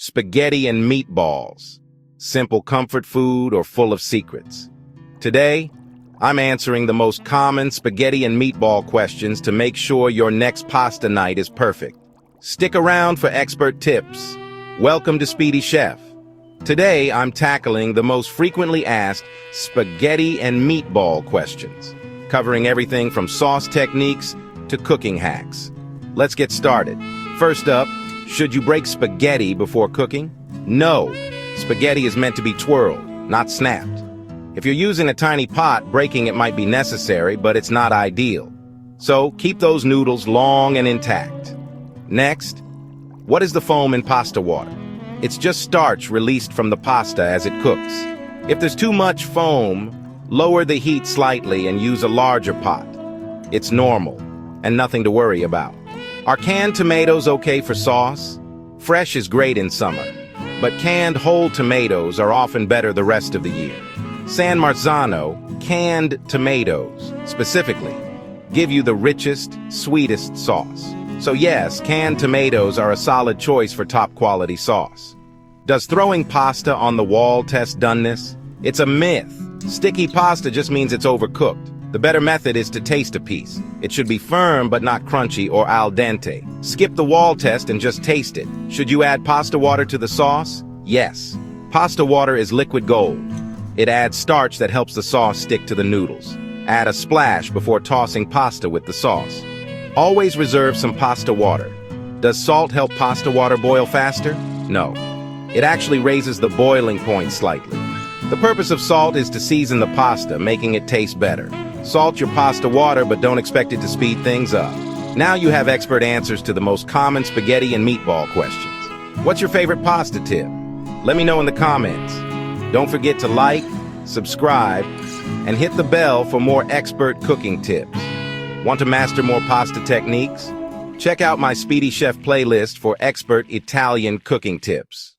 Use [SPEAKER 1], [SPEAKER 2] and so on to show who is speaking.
[SPEAKER 1] spaghetti and meatballs. Simple comfort food or full of secrets? Today, I'm answering the most common spaghetti and meatball questions to make sure your next pasta night is perfect. Stick around for expert tips. Welcome to Speedy Chef. Today, I'm tackling the most frequently asked spaghetti and meatball questions, covering everything from sauce techniques to cooking hacks. Let's get started. First up, should you break spaghetti before cooking? No. Spaghetti is meant to be twirled, not snapped. If you're using a tiny pot, breaking it might be necessary, but it's not ideal. So keep those noodles long and intact. Next, what is the foam in pasta water? It's just starch released from the pasta as it cooks. If there's too much foam, lower the heat slightly and use a larger pot. It's normal and nothing to worry about. Are canned tomatoes okay for sauce? Fresh is great in summer, but canned whole tomatoes are often better the rest of the year. San Marzano, canned tomatoes, specifically, give you the richest, sweetest sauce. So yes, canned tomatoes are a solid choice for top-quality sauce. Does throwing pasta on the wall test doneness? It's a myth. Sticky pasta just means it's overcooked. The better method is to taste a piece. It should be firm but not crunchy or al dente. Skip the wall test and just taste it. Should you add pasta water to the sauce? Yes. Pasta water is liquid gold. It adds starch that helps the sauce stick to the noodles. Add a splash before tossing pasta with the sauce. Always reserve some pasta water. Does salt help pasta water boil faster? No. It actually raises the boiling point slightly. The purpose of salt is to season the pasta, making it taste better. Salt your pasta water, but don't expect it to speed things up. Now you have expert answers to the most common spaghetti and meatball questions. What's your favorite pasta tip? Let me know in the comments. Don't forget to like, subscribe, and hit the bell for more expert cooking tips. Want to master more pasta techniques? Check out my Speedy Chef playlist for expert Italian cooking tips.